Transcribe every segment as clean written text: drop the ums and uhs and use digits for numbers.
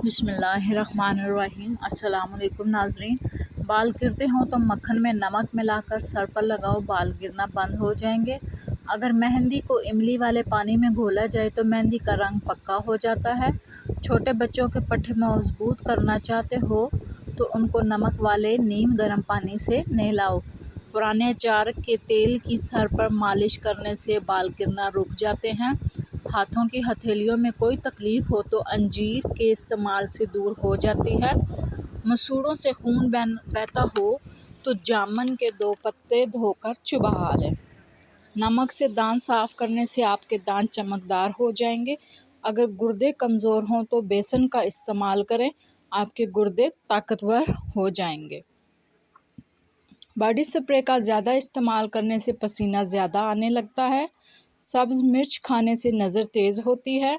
بسم اللہ الرحمن الرحیم۔ السلام علیکم ناظرین۔ بال گرتے ہوں تو مکھن میں نمک ملا کر سر پر لگاؤ، بال گرنا بند ہو جائیں گے۔ اگر مہندی کو املی والے پانی میں گھولا جائے تو مہندی کا رنگ پکا ہو جاتا ہے۔ چھوٹے بچوں کے پٹھے مضبوط کرنا چاہتے ہو تو ان کو نمک والے نیم گرم پانی سے نہلاؤ۔ پرانے اچار کے تیل کی سر پر مالش کرنے سے بال گرنا رک جاتے ہیں۔ ہاتھوں کی ہتھیلیوں میں کوئی تکلیف ہو تو انجیر کے استعمال سے دور ہو جاتی ہے۔ مسوڑھوں سے خون بہتا ہو تو جامن کے 2 پتے دھو کر چبا لیں۔ نمک سے دانت صاف کرنے سے آپ کے دانت چمکدار ہو جائیں گے۔ اگر گردے کمزور ہوں تو بیسن کا استعمال کریں، آپ کے گردے طاقتور ہو جائیں گے۔ باڈی سپرے کا زیادہ استعمال کرنے سے پسینہ زیادہ آنے لگتا ہے۔ سبز مرچ کھانے سے نظر تیز ہوتی ہے۔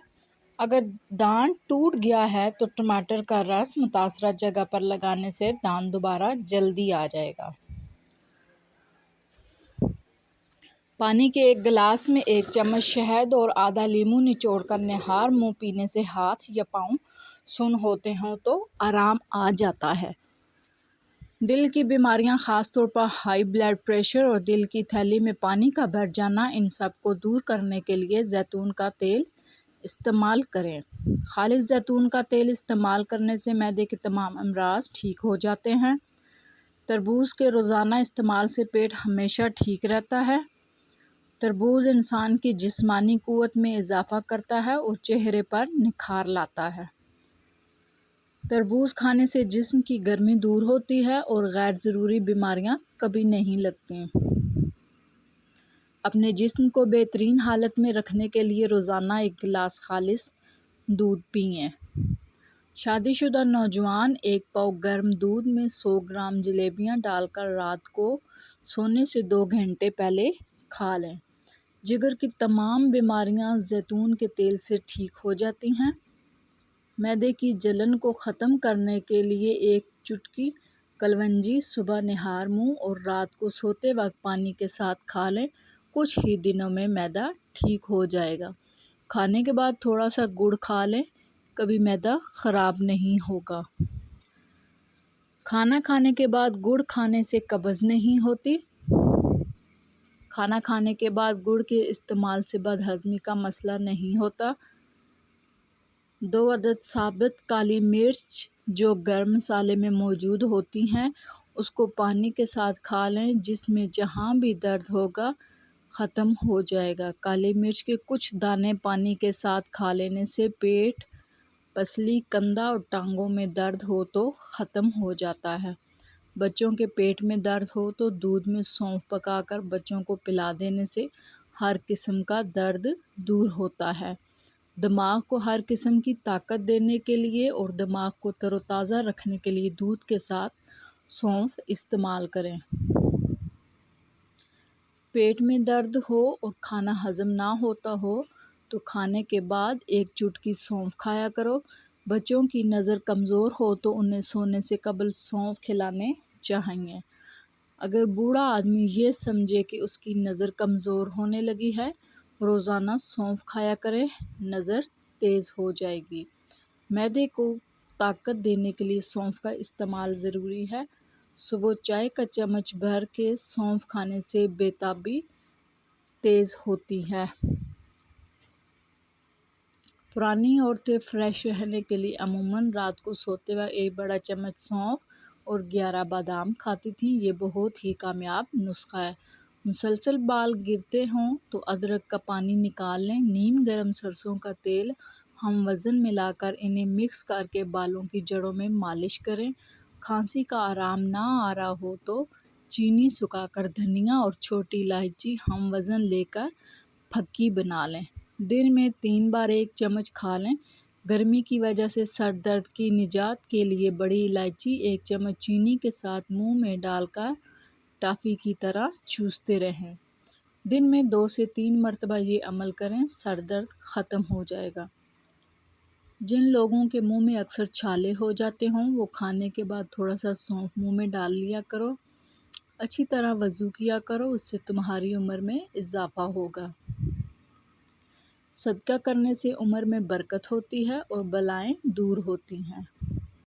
اگر دانت ٹوٹ گیا ہے تو ٹماٹر کا رس متاثرہ جگہ پر لگانے سے دانت دوبارہ جلدی آ جائے گا۔ پانی کے ایک گلاس میں 1 چمچ شہد اور آدھا لیمو نچوڑ کر نہار منہ پینے سے ہاتھ یا پاؤں سن ہوتے ہوں تو آرام آ جاتا ہے۔ دل کی بیماریاں، خاص طور پر ہائی بلڈ پریشر اور دل کی تھیلی میں پانی کا بھر جانا، ان سب کو دور کرنے کے لیے زیتون کا تیل استعمال کریں۔ خالص زیتون کا تیل استعمال کرنے سے معدے کے تمام امراض ٹھیک ہو جاتے ہیں۔ تربوز کے روزانہ استعمال سے پیٹ ہمیشہ ٹھیک رہتا ہے۔ تربوز انسان کی جسمانی قوت میں اضافہ کرتا ہے اور چہرے پر نکھار لاتا ہے۔ تربوز کھانے سے جسم کی گرمی دور ہوتی ہے اور غیر ضروری بیماریاں کبھی نہیں لگتیں۔ اپنے جسم کو بہترین حالت میں رکھنے کے لیے روزانہ 1 گلاس خالص دودھ پئیں۔ شادی شدہ نوجوان 1 پاؤ گرم دودھ میں 100 گرام جلیبیاں ڈال کر رات کو سونے سے 2 گھنٹے پہلے کھا لیں۔ جگر کی تمام بیماریاں زیتون کے تیل سے ٹھیک ہو جاتی ہیں۔ معدے کی جلن کو ختم کرنے کے لیے 1 چٹکی کلونجی صبح نہار منہ اور رات کو سوتے وقت پانی کے ساتھ کھا لیں۔ کچھ ہی دنوں میں معدہ ٹھیک ہو جائے گا۔ کھانے کے بعد تھوڑا سا گڑ کھا لیں، کبھی معدہ خراب نہیں ہوگا۔ کھانا کھانے کے بعد گڑ کھانے سے قبض نہیں ہوتی۔ کھانا کھانے کے بعد گڑ کے استعمال سے بد ہضمی کا مسئلہ نہیں ہوتا۔ 2 عدد ثابت کالی مرچ جو گرم مسالے میں موجود ہوتی ہیں، اس کو پانی کے ساتھ کھا لیں، جس میں جہاں بھی درد ہوگا ختم ہو جائے گا۔ کالی مرچ کے کچھ دانے پانی کے ساتھ کھا لینے سے پیٹ، پسلی، کندھا اور ٹانگوں میں درد ہو تو ختم ہو جاتا ہے۔ بچوں کے پیٹ میں درد ہو تو دودھ میں سونف پکا کر بچوں کو پلا دینے سے ہر قسم کا درد دور ہوتا ہے۔ دماغ کو ہر قسم کی طاقت دینے کے لیے اور دماغ کو تر و تازہ رکھنے کے لیے دودھ کے ساتھ سونف استعمال کریں۔ پیٹ میں درد ہو اور کھانا ہضم نہ ہوتا ہو تو کھانے کے بعد 1 چٹکی سونف کھایا کرو۔ بچوں کی نظر کمزور ہو تو انہیں سونے سے قبل سونف کھلانے چاہئیں۔ اگر بوڑھا آدمی یہ سمجھے کہ اس کی نظر کمزور ہونے لگی ہے، روزانہ سونف کھایا کرے، نظر تیز ہو جائے گی۔ معدے کو طاقت دینے کے لیے سونف کا استعمال ضروری ہے۔ صبح چائے کا چمچ بھر کے سونف کھانے سے بے-تابی تیز ہوتی ہے۔ پرانی عورتیں فریش رہنے کے لیے عموماً رات کو سوتے وقت 1 بڑا چمچ سونف اور 11 بادام کھاتی تھیں۔ یہ بہت ہی کامیاب نسخہ ہے۔ مسلسل بال گرتے ہوں تو ادرک کا پانی نکال لیں، نیم گرم سرسوں کا تیل ہم وزن ملا کر انہیں مکس کرکے بالوں کی جڑوں میں مالش کریں۔ کھانسی کا آرام نہ آ رہا ہو تو چینی سکھا کر دھنیا اور چھوٹی الائچی ہم وزن لے کر پھکی بنا لیں۔ دن میں 3 بار 1 چمچ کھا لیں۔ گرمی کی وجہ سے سر درد کی نجات کے لیے بڑی الائچی 1 چمچ چینی کے ساتھ منہ میں ڈال کر ٹافی کی طرح چوستے رہیں۔ دن میں 2 سے 3 مرتبہ یہ عمل کریں، سر درد ختم ہو جائے گا۔ جن لوگوں کے منہ میں اکثر چھالے ہو جاتے ہوں وہ کھانے کے بعد تھوڑا سا سونف منہ میں ڈال لیا کرو۔ اچھی طرح وضو کیا کرو، اس سے تمہاری عمر میں اضافہ ہوگا۔ صدقہ کرنے سے عمر میں برکت ہوتی ہے اور بلائیں دور ہوتی ہیں۔